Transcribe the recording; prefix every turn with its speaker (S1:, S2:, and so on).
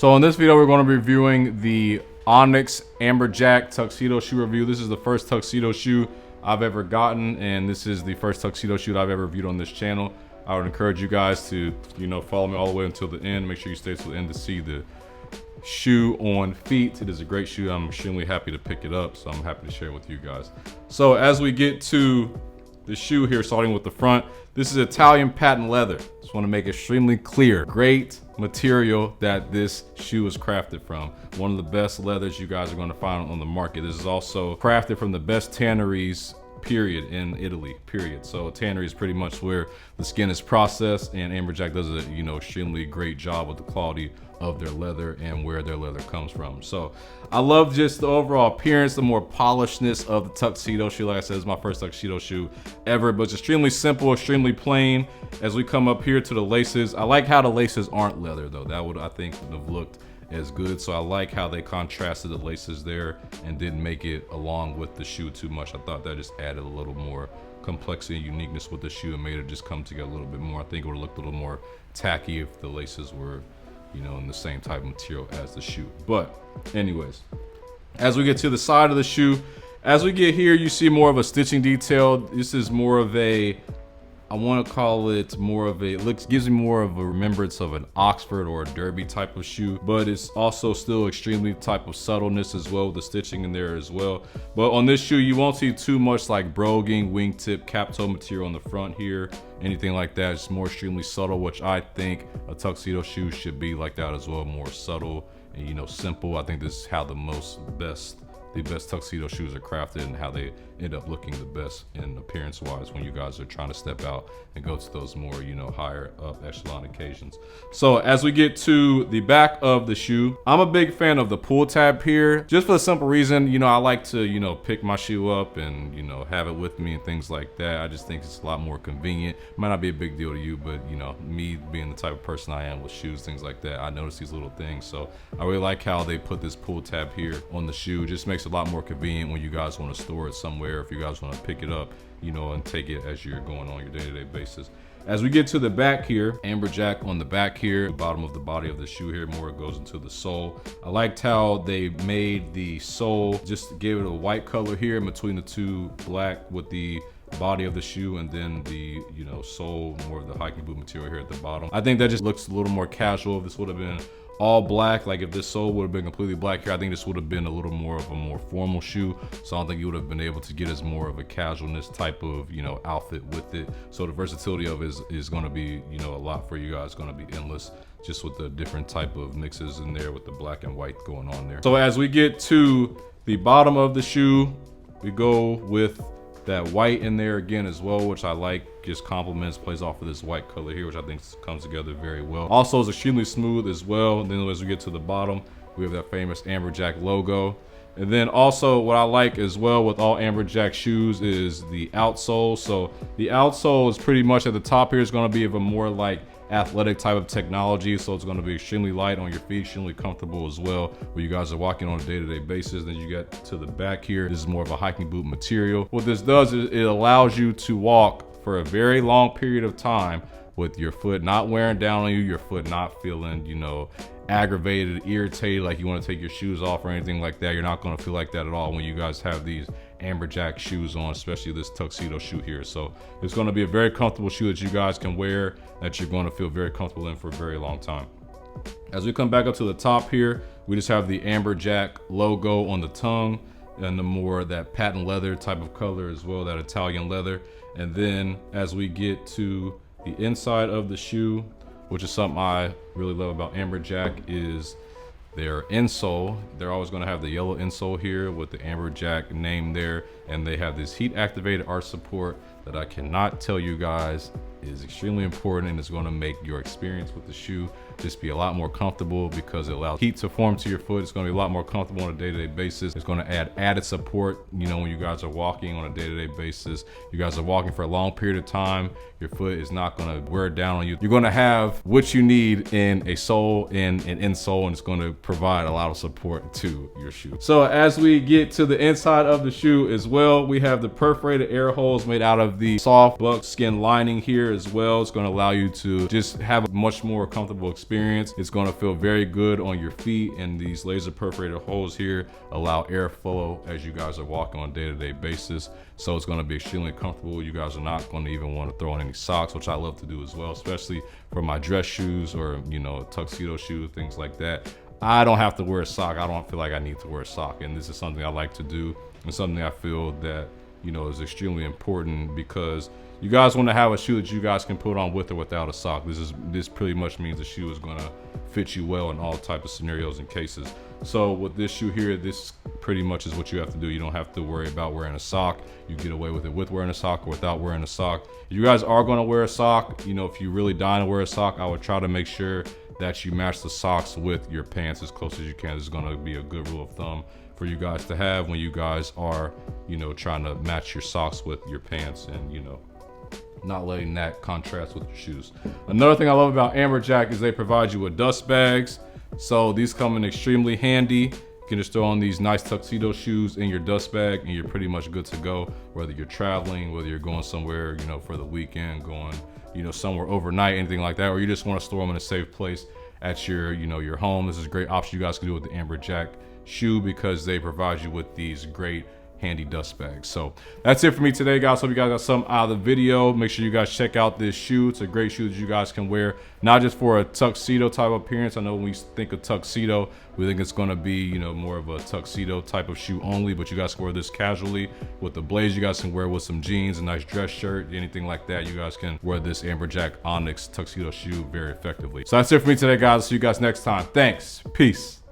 S1: So in this video, we're going to be reviewing the Onyx Amberjack Tuxedo shoe review. This is the first Tuxedo shoe I've ever gotten, and this is the first Tuxedo shoe that I've ever reviewed on this channel. I would encourage you guys to, follow me all the way until the end. Make sure you stay till the end to see the shoe on feet. It is a great shoe. I'm extremely happy to pick it up, so I'm happy to share it with you guys. So as we get to the shoe here, starting with the front, this is Italian patent leather. Just want to make extremely clear. Great material that this shoe is crafted from. One of the best leathers you guys are going to find on the market. This is also crafted from the best tanneries, period, in Italy, period. So a tannery is pretty much where the skin is processed, and Amberjack does a extremely great job with the quality of their leather and where their leather comes from. So I love just the overall appearance, the more polishedness of the Tuxedo shoe. Like I said, it's my first Tuxedo shoe ever, but it's extremely simple, extremely plain. As we come up here to the laces, I like how the laces aren't leather though. That would, I think, have looked as good. So I like how they contrasted the laces there and didn't make it along with the shoe too much. I thought that just added a little more complexity and uniqueness with the shoe and made it just come together a little bit more. I think it would have looked a little more tacky if the laces were, in the same type of material as the shoe. But anyways, as we get to the side of the shoe, as we get here, you see more of a stitching detail. This is more of a, I want to call it more of a, gives me more of a remembrance of an Oxford or a Derby type of shoe, but it's also still extremely type of subtleness as well, the stitching in there as well. But on this shoe, you won't see too much like broguing, wingtip, cap toe material on the front here, anything like that. It's more extremely subtle, which I think a Tuxedo shoe should be like that as well, more subtle and simple. I think this is how the best Tuxedo shoes are crafted and how they end up looking the best in appearance wise when you guys are trying to step out and go to those more higher up echelon occasions. So as we get to the back of the shoe, I'm a big fan of the pull tab here, just for the simple reason I like to pick my shoe up and have it with me and things like that. I just think it's a lot more convenient. Might not be a big deal to you, but me being the type of person I am with shoes, things like that, I notice these little things. So I really like how they put this pull tab here on the shoe. Just makes it a lot more convenient when you guys want to store it somewhere, if you guys want to pick it up and take it as you're going on your day-to-day basis. As we get to the back here, Amberjack on the back here, the bottom of the body of the shoe here, more it goes into the sole. I liked how they made the sole, just gave it a white color here in between the two black with the body of the shoe, and then the sole, more of the hiking boot material here at the bottom. I think that just looks a little more casual. If this would have been all black, like if this sole would have been completely black here, I think this would have been a little more of a more formal shoe. So I don't think you would have been able to get as more of a casualness type of outfit with it. So the versatility of it is going to be a lot for you guys, going to be endless, just with the different type of mixes in there with the black and white going on there. So as we get to the bottom of the shoe, we go with that white in there again as well, which I like, just complements, plays off of this white color here, which I think comes together very well. Also, it's extremely smooth as well. And then as we get to the bottom, we have that famous Amberjack logo. And then also what I like as well with all Amberjack shoes is the outsole. So the outsole is pretty much at the top here is going to be of a more like athletic type of technology, so it's going to be extremely light on your feet, extremely comfortable as well where you guys are walking on a day-to-day basis. Then you get to the back here, this is more of a hiking boot material. What this does is it allows you to walk for a very long period of time with your foot not wearing down on you, your foot not feeling aggravated, irritated, like you want to take your shoes off or anything like that. You're not going to feel like that at all when you guys have these Amberjack shoes on, especially this Tuxedo shoe here. So it's going to be a very comfortable shoe that you guys can wear, that you're going to feel very comfortable in for a very long time. As we come back up to the top here, we just have the Amberjack logo on the tongue and the more that patent leather type of color as well, that Italian leather. And then as we get to the inside of the shoe, which is something I really love about Amberjack, is their insole. They're always going to have the yellow insole here with the Amberjack name there, and they have this heat activated arch support that I cannot tell you guys is extremely important, and it's going to make your experience with the shoe just be a lot more comfortable because it allows heat to form to your foot. It's going to be a lot more comfortable on a day-to-day basis. It's going to add added support, when you guys are walking on a day-to-day basis. You guys are walking for a long period of time. Your foot is not going to wear down on you. You're going to have what you need in a sole and an insole, and it's going to provide a lot of support to your shoe. So as we get to the inside of the shoe as well, we have the perforated air holes made out of the soft buckskin lining here as well. It's going to allow you to just have a much more comfortable experience. It's going to feel very good on your feet, and these laser perforated holes here allow airflow as you guys are walking on a day-to-day basis. So it's going to be extremely comfortable. You guys are not going to even want to throw on any socks, which I love to do as well, especially for my dress shoes or, you know, tuxedo shoes, things like that. I don't have to wear a sock. I don't feel like I need to wear a sock, and this is something I like to do, and something I feel that, you know, is extremely important, because you guys want to have a shoe that you guys can put on with or without a sock. This pretty much means the shoe is going to fit you well in all types of scenarios and cases. So with this shoe here, this pretty much is what you have to do. You don't have to worry about wearing a sock. You get away with it with wearing a sock or without wearing a sock. If you guys are going to wear a sock, you know, if you really dying to wear a sock, I would try to make sure that you match the socks with your pants as close as you can. This is going to be a good rule of thumb for you guys to have when you guys are, you know, trying to match your socks with your pants, and, you know, not letting that contrast with your shoes. Another thing I love about Amberjack is they provide you with dust bags. So these come in extremely handy. You can just throw on these nice tuxedo shoes in your dust bag, and you're pretty much good to go, whether you're traveling, whether you're going somewhere, you know, for the weekend, going, you know, somewhere overnight, anything like that, or you just want to store them in a safe place at your, you know, your home. This is a great option you guys can do with the Amberjack shoe, because they provide you with these great handy dust bags. So that's it for me today, guys. Hope you guys got something out of the video. Make sure you guys check out this shoe. It's a great shoe that you guys can wear, not just for a tuxedo type appearance. I know when we think of tuxedo, we think it's going to be, you know, more of a tuxedo type of shoe only, but you guys can wear this casually with the blaze. You guys can wear with some jeans, a nice dress shirt, anything like that. You guys can wear this Amberjack Onyx tuxedo shoe very effectively. So that's it for me today, guys. See you guys next time. Thanks. Peace.